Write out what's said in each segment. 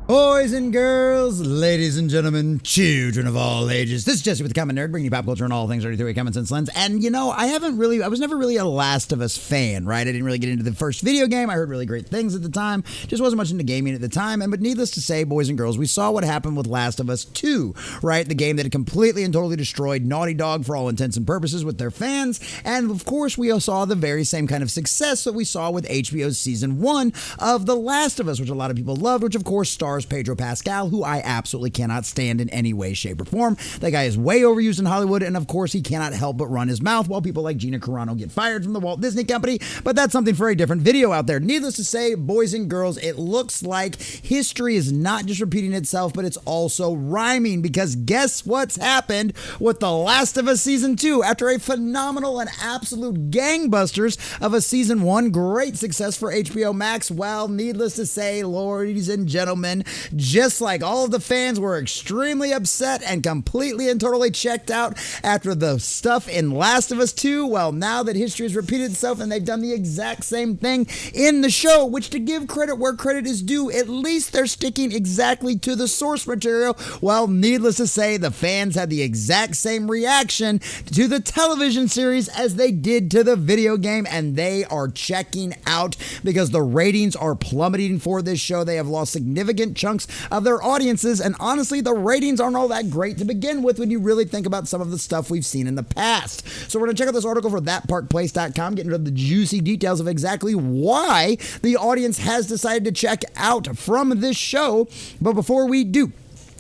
Boys and girls, ladies and gentlemen, children of all ages. This is Jesse with the Common Nerd, bringing you pop culture and all things 33 common sense lens. And you know, I was never really a Last of Us fan, right? I didn't really get into the first video game. I heard really great things at the time. Just wasn't much into gaming at the time. But needless to say, boys and girls, we saw what happened with Last of Us 2, right? The game that had completely and totally destroyed Naughty Dog for all intents and purposes with their fans. And of course, we saw the very same kind of success that we saw with HBO's season 1 of The Last of Us, which a lot of people loved, which of course stars Pedro Pascal, who I absolutely cannot stand in any way, shape, or form. That guy is way overused in Hollywood, and of course he cannot help but run his mouth while people like Gina Carano get fired from the Walt Disney Company, but that's something for a different video out there. Needless to say, boys and girls, it looks like history is not just repeating itself, but it's also rhyming, because guess what's happened with The Last of Us Season 2? After a phenomenal and absolute gangbusters of a Season 1, great success for HBO Max, well, needless to say, ladies and gentlemen, just like all of the fans were extremely upset and completely and totally checked out after the stuff in Last of Us 2, well, now that history has repeated itself and they've done the exact same thing in the show, which, to give credit where credit is due, at least they're sticking exactly to the source material. Well, needless to say, the fans had the exact same reaction to the television series as they did to the video game, and they are checking out because the ratings are plummeting for this show. They have lost significant chunks of their audiences, and honestly, the ratings aren't all that great to begin with when you really think about some of the stuff we've seen in the past. So we're going to check out this article for thatparkplace.com, getting into the juicy details of exactly why the audience has decided to check out from this show. But before we do,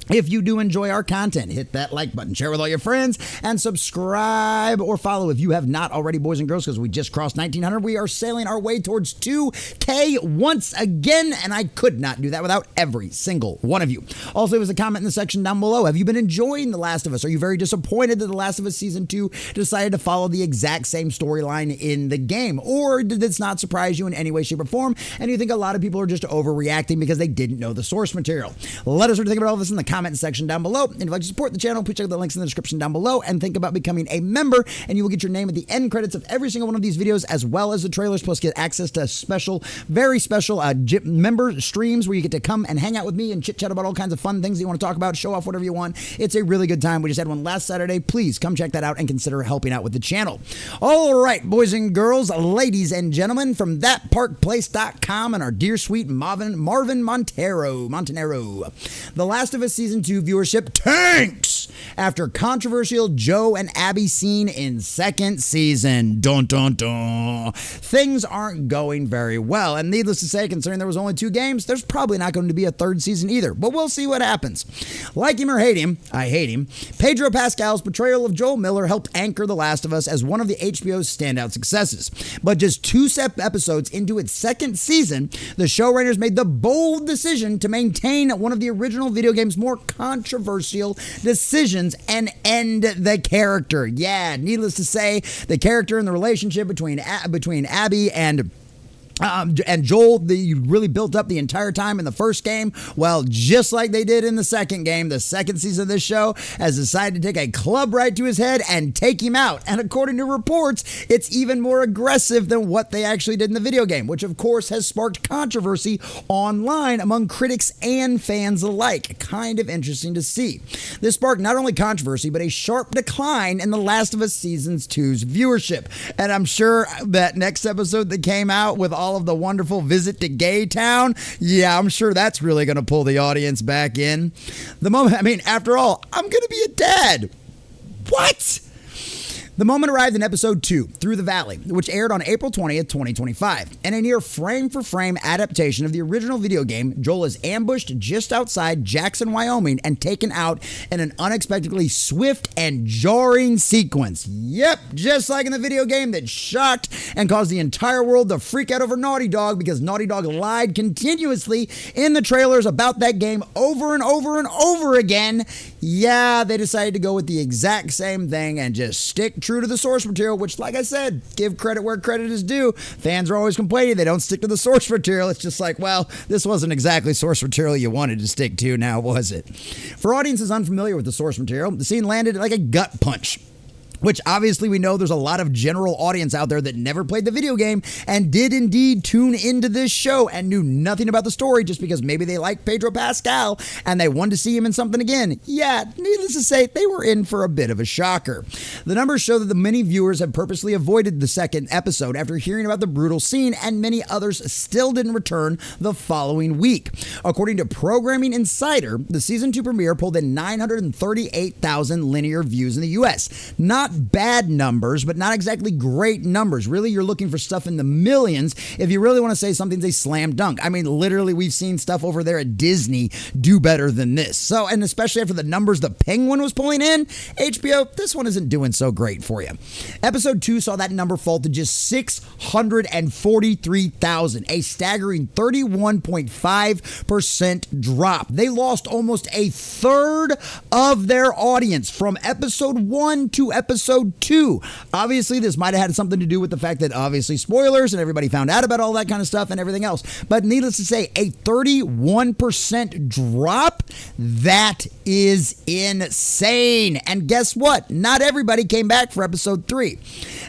if you do enjoy our content, hit that like button, share with all your friends, and subscribe or follow if you have not already, boys and girls, because we just crossed 1,900. We are sailing our way towards 2K once again, and I could not do that without every single one of you. Also, leave us a comment in the section down below. Have you been enjoying The Last of Us? Are you very disappointed that The Last of Us Season 2 decided to follow the exact same storyline in the game? Or did this not surprise you in any way, shape, or form, and you think a lot of people are just overreacting because they didn't know the source material? Let us know what you think about all this in the comment section down below. And if you'd like to support the channel, please check out the links in the description down below and think about becoming a member, and you will get your name at the end credits of every single one of these videos, as well as the trailers, plus get access to special, very special member streams where you get to come and hang out with me and chit chat about all kinds of fun things that you want to talk about, show off whatever you want. It's a really good time. We just had one last Saturday. Please come check that out and consider helping out with the channel. All right, boys and girls, ladies and gentlemen, from thatparkplace.com and our dear sweet Marvin Montanaro. The Last of Us Season 2 viewership tanks after controversial Joe and Abby scene in second season. Dun dun dun. Things aren't going very well, and needless to say, considering there was only 2 games, there's probably not going to be a 3rd season either, but we'll see what happens. Like him or hate him, I hate him, Pedro Pascal's portrayal of Joel Miller helped anchor The Last of Us as one of the HBO's standout successes. But just 2 episodes into its 2nd season, the showrunners made the bold decision to maintain one of the original video game's more controversial decisions and end the character. Yeah, needless to say, the character and the relationship between Abby and Joel, you really built up the entire time in the first game. Well, just like they did in the second game, the 2nd season of this show has decided to take a club right to his head and take him out. And according to reports, it's even more aggressive than what they actually did in the video game, which of course has sparked controversy online among critics and fans alike. Kind of interesting to see. This sparked not only controversy, but a sharp decline in The Last of Us Season 2's viewership. And I'm sure that next episode that came out with all of the wonderful visit to Gay Town, yeah, I'm sure that's really going to pull the audience back in. After all, I'm going to be a dad. What? The moment arrived in episode 2, Through the Valley, which aired on April 20th, 2025. In a near frame-for-frame adaptation of the original video game, Joel is ambushed just outside Jackson, Wyoming, and taken out in an unexpectedly swift and jarring sequence. Yep, just like in the video game that shocked and caused the entire world to freak out over Naughty Dog, because Naughty Dog lied continuously in the trailers about that game over and over and over again. Yeah, they decided to go with the exact same thing and just stick true to the source material, which, like I said, give credit where credit is due. Fans are always complaining they don't stick to the source material. It's just like, well, this wasn't exactly source material you wanted to stick to, now was it? For audiences unfamiliar with the source material, the scene landed like a gut punch. which obviously we know there's a lot of general audience out there that never played the video game and did indeed tune into this show and knew nothing about the story just because maybe they like Pedro Pascal and they wanted to see him in something again. Yeah, needless to say, they were in for a bit of a shocker. The numbers show that the many viewers have purposely avoided the second episode after hearing about the brutal scene, and many others still didn't return the following week. According to Programming Insider, the season 2 premiere pulled in 938,000 linear views in the US. Not bad numbers, but not exactly great numbers. Really, you're looking for stuff in the millions if you really want to say something's a slam dunk. I mean, literally, we've seen stuff over there at Disney do better than this. So, and especially after the numbers the Penguin was pulling in, HBO, this one isn't doing so great for you. Episode 2 saw that number fall to just 643,000, a staggering 31.5% drop. They lost almost a third of their audience from episode 1 to episode 2. Obviously, this might have had something to do with the fact that obviously spoilers and everybody found out about all that kind of stuff and everything else. But needless to say, a 31% drop, that is insane. And guess what? Not everybody came back for episode 3.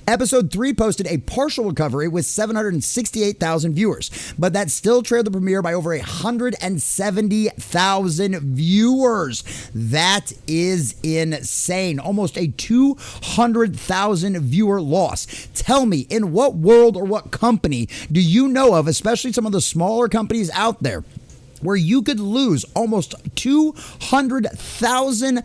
Episode 3 posted a partial recovery with 768,000 viewers, but that still trailed the premiere by over 170,000 viewers. That is insane. Almost a 200,000 viewer loss. Tell me, in what world or what company do you know of, especially some of the smaller companies out there, where you could lose almost 200,000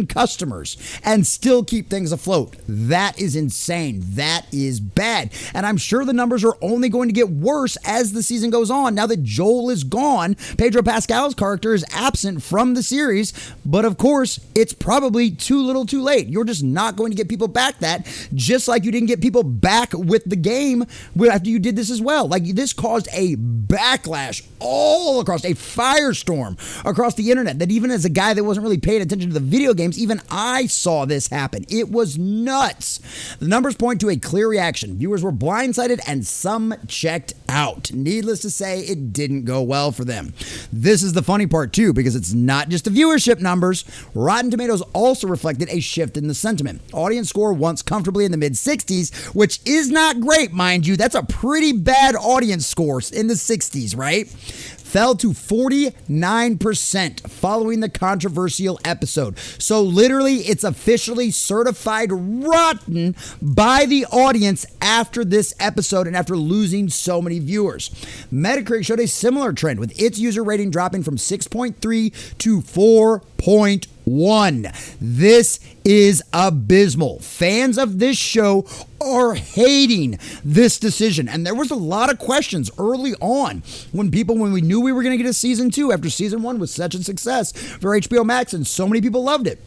customers and still keep things afloat? That is insane. That is bad. And I'm sure the numbers are only going to get worse as the season goes on. Now that Joel is gone, Pedro Pascal's character is absent from the series. But of course, it's probably too little too late. You're just not going to get people back that, just like you didn't get people back with the game after you did this as well. Like, this caused a backlash all across, a firestorm across the internet, that even as a guy that wasn't really paying attention to the video games, even I saw this happen. It was nuts. The numbers point to a clear reaction. Viewers were blindsided and some checked out. Needless to say, it didn't go well for them. This is the funny part too, because it's not just the viewership numbers. Rotten Tomatoes also reflected a shift in the sentiment. Audience score once comfortably in the mid-60s, which is not great, mind you. That's a pretty bad audience score in the 60s, right? Fell to 49% following the controversial episode. So literally, it's officially certified rotten by the audience after this episode and after losing so many viewers. Metacritic showed a similar trend, with its user rating dropping from 6.3 to 4.1. This is abysmal. Fans of this show are hating this decision. And there was a lot of questions early on when we knew we were going to get a season 2 after season 1 was such a success for HBO Max and so many people loved it.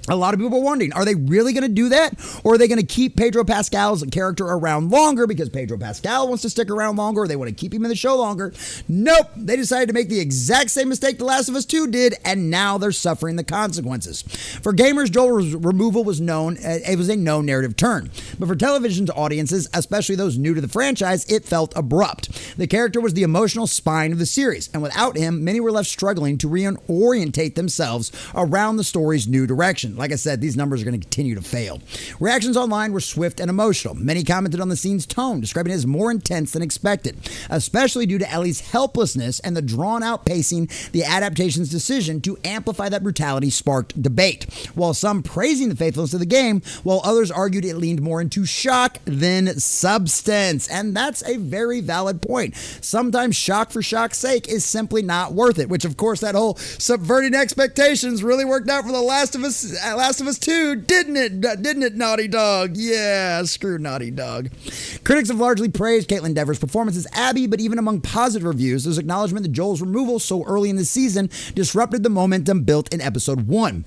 A lot of people were wondering, are they really going to do that? Or are they going to keep Pedro Pascal's character around longer because Pedro Pascal wants to stick around longer, or they want to keep him in the show longer? Nope. They decided to make the exact same mistake The Last of Us 2 did, and now they're suffering the consequences. For gamers, Joel's removal was known. It was a known narrative turn. But for television's audiences, especially those new to the franchise, it felt abrupt. The character was the emotional spine of the series, and without him, many were left struggling to reorientate themselves around the story's new direction. Like I said, these numbers are going to continue to fail. Reactions online were swift and emotional. Many commented on the scene's tone, describing it as more intense than expected, especially due to Ellie's helplessness and the drawn-out pacing. The adaptation's decision to amplify that brutality sparked debate, while some praising the faithfulness of the game, while others argued it leaned more into shock than substance. And that's a very valid point. Sometimes shock for shock's sake is simply not worth it, which of course that whole subverting expectations really worked out for The Last of Us 2, didn't it, Naughty Dog? Yeah, screw Naughty Dog. Critics have largely praised Caitlin Dever's performance as Abby, but even among positive reviews, there's acknowledgement that Joel's removal so early in the season disrupted the momentum built in episode 1.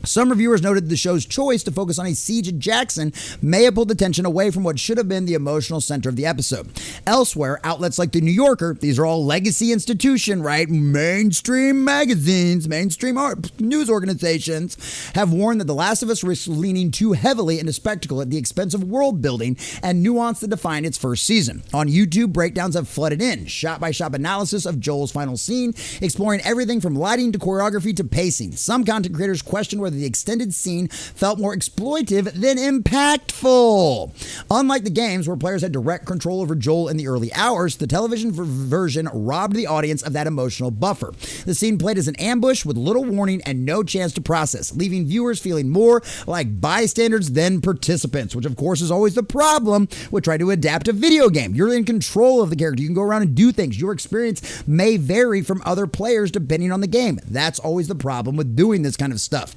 Some reviewers noted the show's choice to focus on a siege at Jackson may have pulled attention away from what should have been the emotional center of the episode. Elsewhere, outlets like The New Yorker, these are all legacy institution, right? Mainstream magazines, mainstream news organizations, have warned that The Last of Us risks leaning too heavily into spectacle at the expense of world building and nuance that defined its first season. On YouTube, breakdowns have flooded in, shot-by-shot analysis of Joel's final scene, exploring everything from lighting to choreography to pacing. Some content creators question whether that the extended scene felt more exploitive than impactful. Unlike the games, where players had direct control over Joel in the early hours, the television version robbed the audience of that emotional buffer. The scene played as an ambush with little warning and no chance to process, leaving viewers feeling more like bystanders than participants, which of course is always the problem with trying to adapt a video game. You're in control of the character. You can go around and do things. Your experience may vary from other players depending on the game. That's always the problem with doing this kind of stuff.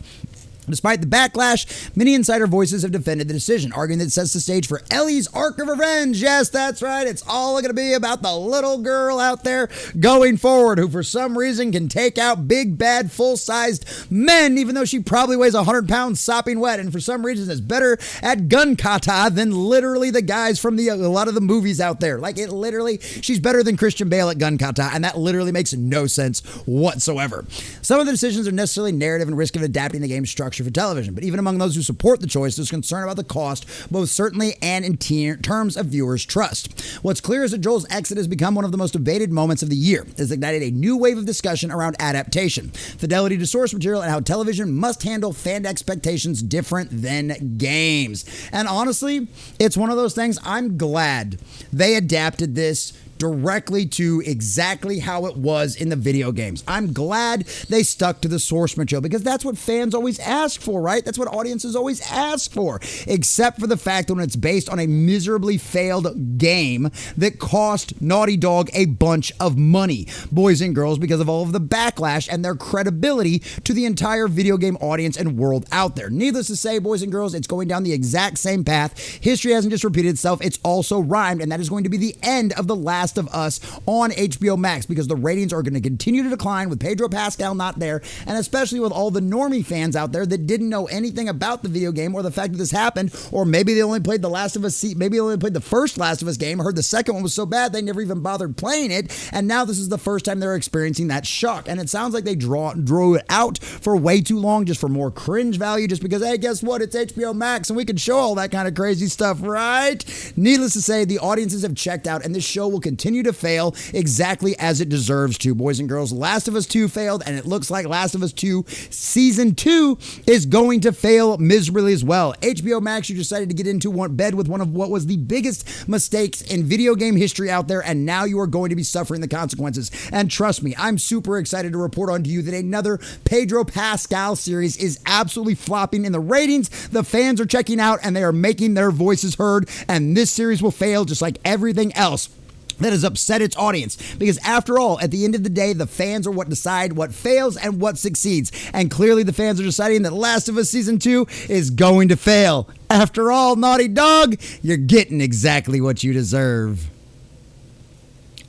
Despite the backlash, many insider voices have defended the decision, arguing that it sets the stage for Ellie's arc of revenge. Yes, that's right. It's all going to be about the little girl out there going forward who for some reason can take out big, bad, full-sized men, even though she probably weighs 100 pounds sopping wet, and for some reason is better at gun kata than literally the guys from a lot of the movies out there. Like, it literally, she's better than Christian Bale at gun kata, and that literally makes no sense whatsoever. Some of the decisions are necessarily narrative and risk of adapting the game's structure for television, but even among those who support the choice, there's concern about the cost, both certainly and in terms of viewers' trust. What's clear is that Joel's exit has become one of the most debated moments of the year. It has ignited a new wave of discussion around adaptation, fidelity to source material, and how television must handle fan expectations different than games. And honestly, it's one of those things, I'm glad they adapted this directly to exactly how it was in the video games. I'm glad they stuck to the source material because that's what fans always ask for, right? That's what audiences always ask for, except for the fact that when it's based on a miserably failed game that cost Naughty Dog a bunch of money, boys and girls, because of all of the backlash and their credibility to the entire video game audience and world out there. Needless to say, boys and girls, it's going down the exact same path. History hasn't just repeated itself, it's also rhymed, and that is going to be the end of The Last of Us on HBO Max because the ratings are going to continue to decline with Pedro Pascal not there, and especially with all the normie fans out there that didn't know anything about the video game or the fact that this happened, or maybe they only played The Last of Us, maybe they only played the first Last of Us game, heard the second one was so bad they never even bothered playing it, and now this is the first time they're experiencing that shock. And it sounds like they drew it out for way too long just for more cringe value, just because, hey, guess what, it's HBO Max and we can show all that kind of crazy stuff, right? Needless to say, the audiences have checked out, and this show will continue to fail exactly as it deserves to. Boys and girls, Last of Us 2 failed, and it looks like Last of Us 2 Season 2 is going to fail miserably as well. HBO Max, you decided to get into bed with one of what was the biggest mistakes in video game history out there, and now you are going to be suffering the consequences. And trust me, I'm super excited to report on to you that another Pedro Pascal series is absolutely flopping in the ratings. The fans are checking out, and they are making their voices heard, and this series will fail just like everything else that has upset its audience. Because after all, at the end of the day, the fans are what decide what fails and what succeeds. And clearly the fans are deciding that Last of Us Season 2 is going to fail. After all, Naughty Dog, you're getting exactly what you deserve.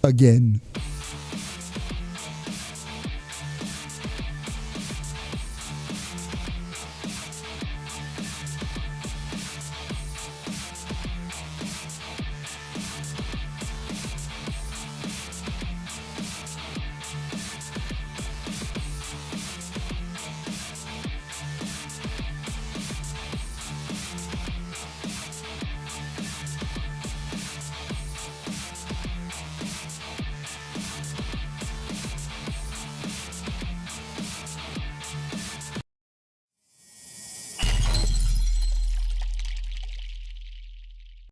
Again.